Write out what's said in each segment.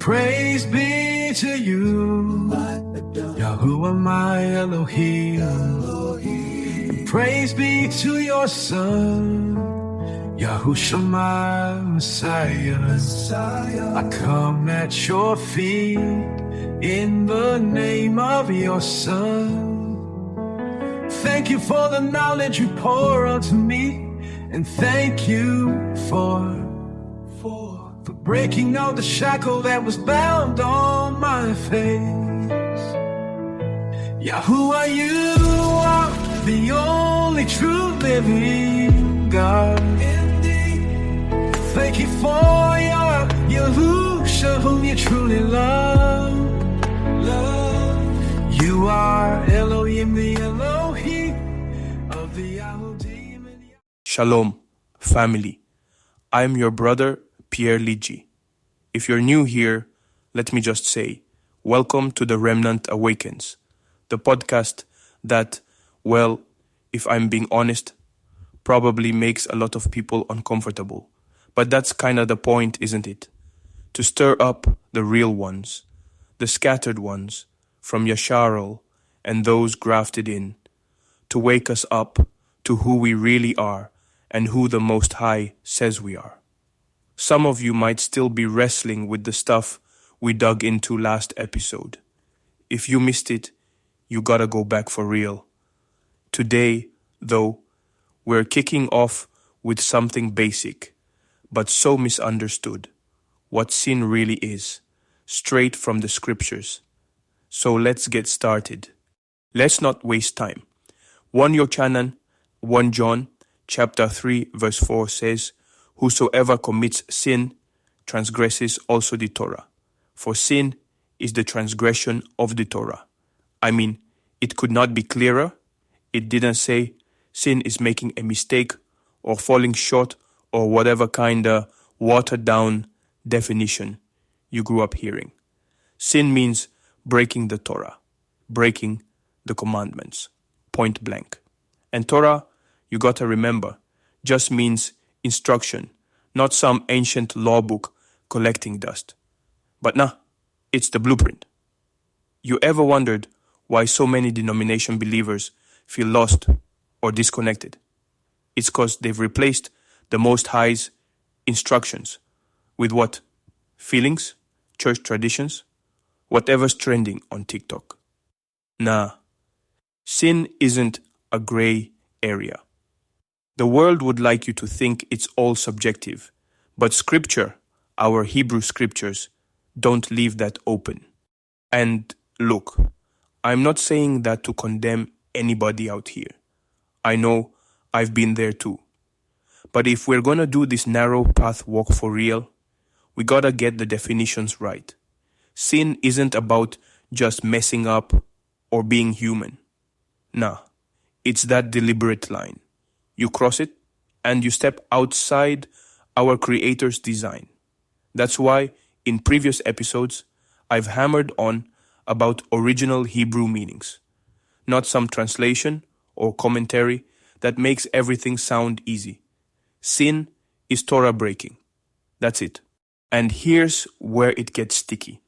Praise be to you, Yahuwah my Elohim. Praise be to your Son, Yahushua my Messiah. I come at your feet in the name of your Son. Thank you for the knowledge you pour unto me, and thank you for breaking all the shackle that was bound on my face. Yahuwah, you are the only true living God. Thank you for your Yahushua, whom you truly love. You are Elohim, the Elohim of the Yahudim. Shalom, family. I am your brother, Pierre Ligi. If you're new here, let me just say, welcome to The Remnant Awakens, the podcast that, well, if I'm being honest, probably makes a lot of people uncomfortable. But that's kind of the point, isn't it? To stir up the real ones, the scattered ones, from Yasharel and those grafted in, to wake us up to who we really are and who the Most High says we are. Some of you might still be wrestling with the stuff we dug into last episode. If you missed it, you gotta go back for real. Today, though, we're kicking off with something basic, but so misunderstood, what sin really is, straight from the scriptures. So let's get started. Let's not waste time. 1 Yochanan, 1 John, chapter 3, verse 4 says, whosoever commits sin transgresses also the Torah. For sin is the transgression of the Torah. I mean, it could not be clearer. It didn't say sin is making a mistake or falling short or whatever kind of watered down definition you grew up hearing. Sin means breaking the Torah, breaking the commandments, point blank. And Torah, you gotta remember, just means instruction, not some ancient law book collecting dust. But nah, it's the blueprint. You ever wondered why so many denomination believers feel lost or disconnected? It's because they've replaced the Most High's instructions with what? Feelings? Church traditions? Whatever's trending on TikTok. Nah, sin isn't a gray area. The world would like you to think it's all subjective, but scripture, our Hebrew scriptures, don't leave that open. And look, I'm not saying that to condemn anybody out here. I know I've been there too. But if we're gonna do this narrow path walk for real, we gotta get the definitions right. Sin isn't about just messing up or being human. Nah, it's that deliberate line. You cross it, and you step outside our Creator's design. That's why, in previous episodes, I've hammered on about original Hebrew meanings, not some translation or commentary that makes everything sound easy. Sin is Torah breaking. That's it. And here's where it gets sticky.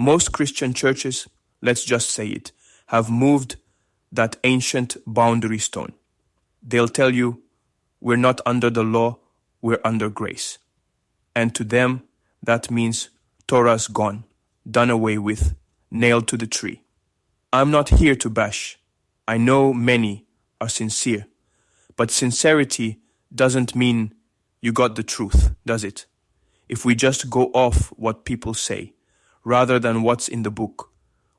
Most Christian churches, let's just say it, have moved that ancient boundary stone. They'll tell you, we're not under the law, we're under grace. And to them, that means Torah's gone, done away with, nailed to the tree. I'm not here to bash. I know many are sincere. But sincerity doesn't mean you got the truth, does it? If we just go off what people say, rather than what's in the book,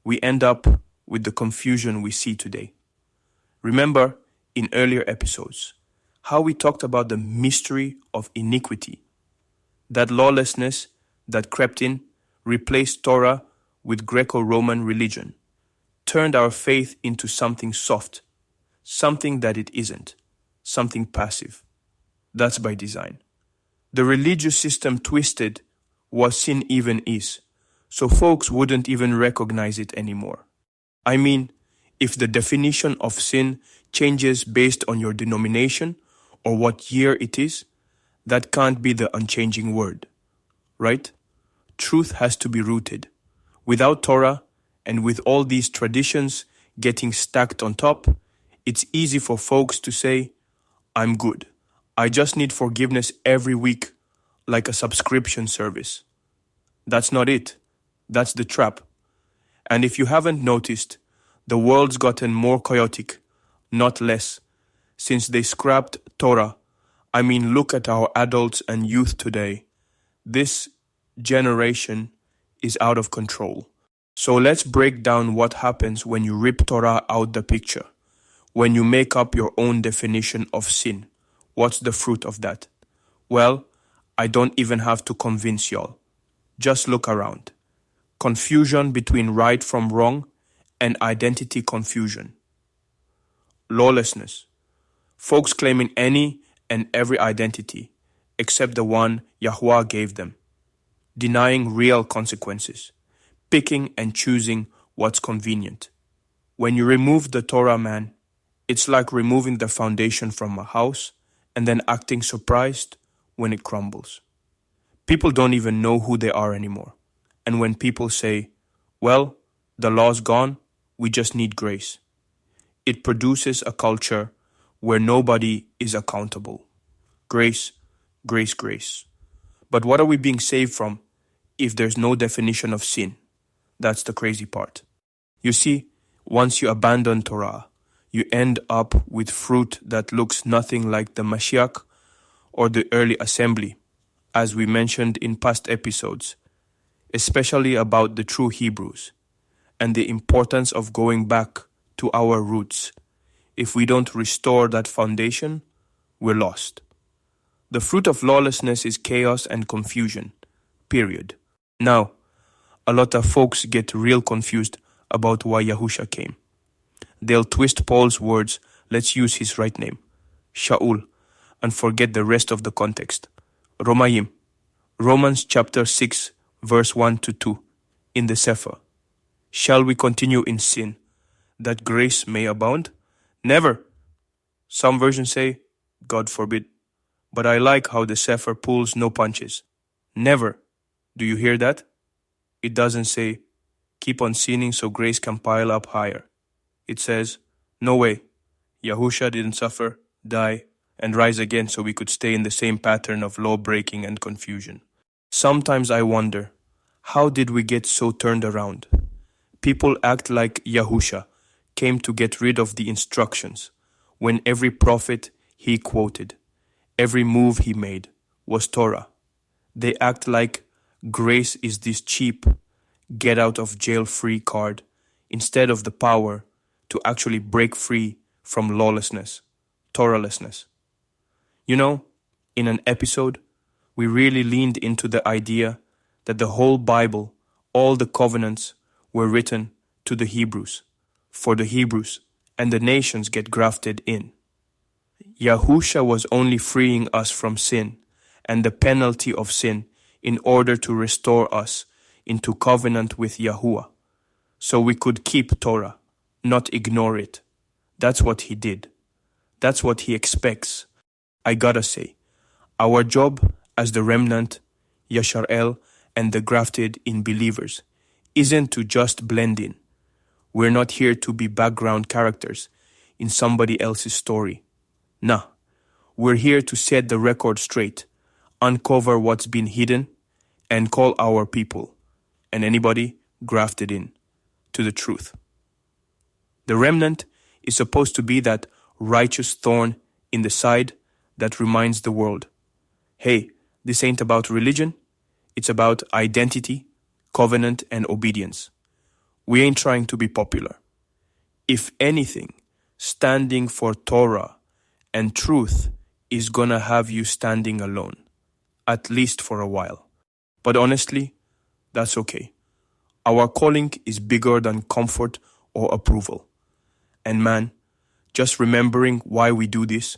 we end up with the confusion we see today. Remember, in earlier episodes, how we talked about the mystery of iniquity. That lawlessness that crept in replaced Torah with Greco-Roman religion, turned our faith into something soft, something that it isn't, something passive. That's by design. The religious system twisted what sin even is, so folks wouldn't even recognize it anymore. I mean, if the definition of sin changes based on your denomination or what year it is, that can't be the unchanging word, right? truth has to be rooted. Without Torah, and with all these traditions getting stacked on top, it's easy for folks to say, I'm good. I just need forgiveness every week, like a subscription service. That's not it. That's the trap. And if you haven't noticed, the world's gotten more chaotic, not less, since they scrapped Torah. I mean, look at our adults and youth today. This generation is out of control. So let's break down what happens when you rip Torah out the picture. When you make up your own definition of sin. What's the fruit of that? Well, I don't even have to convince y'all. Just look around. Confusion between right from wrong and identity confusion. Lawlessness. Folks claiming any and every identity except the one Yahweh gave them. Denying real consequences. Picking and choosing what's convenient. When you remove the Torah, man, it's like removing the foundation from a house and then acting surprised when it crumbles. People don't even know who they are anymore. And when people say, well, the law's gone, we just need grace, it produces a culture where nobody is accountable. Grace, grace, grace. But what are we being saved from if there's no definition of sin? That's the crazy part. You see, once you abandon Torah, you end up with fruit that looks nothing like the Mashiach or the early assembly, as we mentioned in past episodes, especially about the true Hebrews and the importance of going back to our roots. If we don't restore that foundation, we're lost. The fruit of lawlessness is chaos and confusion, period. Now, a lot of folks get real confused about why Yahusha came. They'll twist Paul's words, let's use his right name, Shaul, and forget the rest of the context. Romaim, Romans chapter 6, verse 1 to 2, in the Sefer. Shall we continue in sin, that grace may abound? Never. Some versions say, God forbid. But I like how the Sefer pulls no punches. Never. Do you hear that? It doesn't say, keep on sinning so grace can pile up higher. It says, no way. Yahusha didn't suffer, die, and rise again so we could stay in the same pattern of law-breaking and confusion. Sometimes I wonder, how did we get so turned around? People act like Yahusha came to get rid of the instructions, when every prophet he quoted, every move he made, was Torah. They act like grace is this cheap, get-out-of-jail-free card, instead of the power to actually break free from lawlessness, Torahlessness. You know, in an episode, we really leaned into the idea that the whole Bible, all the covenants, were written to the Hebrews, for the Hebrews, and the nations get grafted in. Yahusha was only freeing us from sin and the penalty of sin in order to restore us into covenant with Yahuwah, so we could keep Torah, not ignore it. That's what he did. That's what he expects. I gotta say, our job as the remnant, Yasharel, and the grafted in believers isn't to just blend in. We're not here to be background characters in somebody else's story. Nah, we're here to set the record straight, uncover what's been hidden, and call our people, and anybody grafted in, to the truth. The remnant is supposed to be that righteous thorn in the side that reminds the world, hey, this ain't about religion, it's about identity, covenant, and obedience. We ain't trying to be popular. If anything, standing for Torah and truth is gonna have you standing alone, at least for a while. But honestly, that's okay. Our calling is bigger than comfort or approval. And man, just remembering why we do this,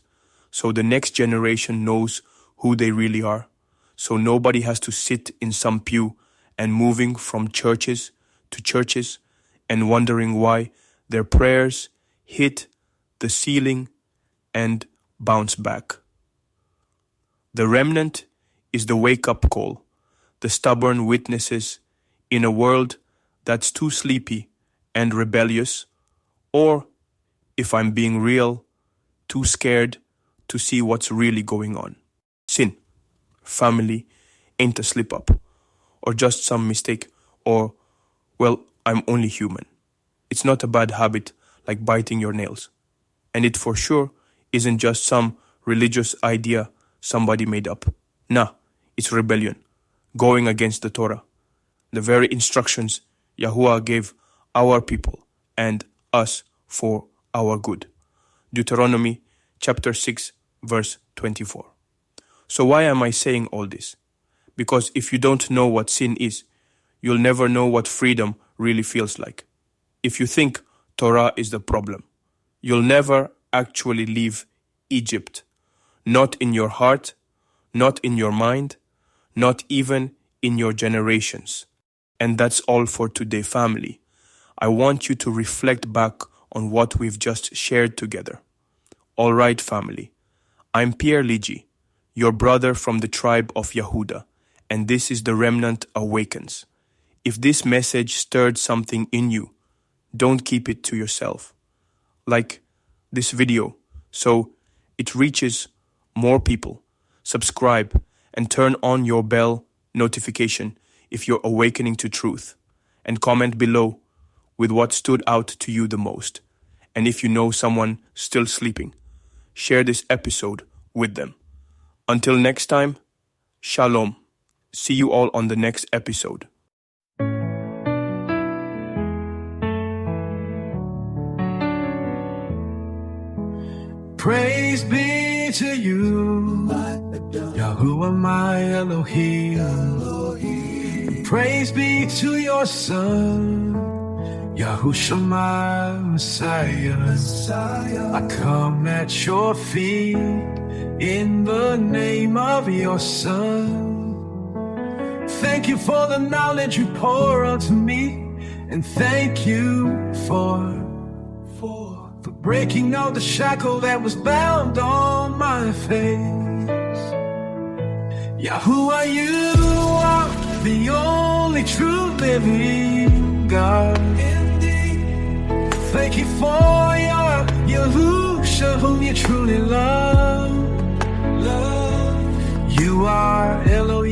so the next generation knows who they really are, so nobody has to sit in some pew and moving from churches to churches and wondering why their prayers hit the ceiling and bounce back. The remnant is the wake-up call, the stubborn witnesses in a world that's too sleepy and rebellious, or, if I'm being real, too scared to see what's really going on. Sin, family, ain't a slip-up, or just some mistake, or, well, I'm only human. It's not a bad habit like biting your nails. And it for sure isn't just some religious idea somebody made up. Nah, it's rebellion, going against the Torah, the very instructions Yahuwah gave our people and us for our good. Deuteronomy chapter 6, verse 24. So why am I saying all this? Because if you don't know what sin is, you'll never know what freedom really feels like. If you think Torah is the problem, you'll never actually leave Egypt. Not in your heart, not in your mind, not even in your generations. And that's all for today, family. I want you to reflect back on what we've just shared together. All right, family. I'm Pierre Ligi, your brother from the tribe of Yehuda, and this is the Remnant Awakens. If this message stirred something in you, don't keep it to yourself. Like this video so it reaches more people. Subscribe and turn on your bell notification if you're awakening to truth. And comment below with what stood out to you the most. And if you know someone still sleeping, share this episode with them. Until next time, Shalom. See you all on the next episode. Praise be to you, Yahuwah my Elohim. Praise be to your Son, Yahushua my Messiah. I come at your feet in the name of your Son. Thank you for the knowledge you pour onto me, and thank you for breaking all the shackle that was bound on my face. Yahuwah, you are the only true living God. Indeed. Thank you for your Yahusha, whom you truly love. You are Elohim.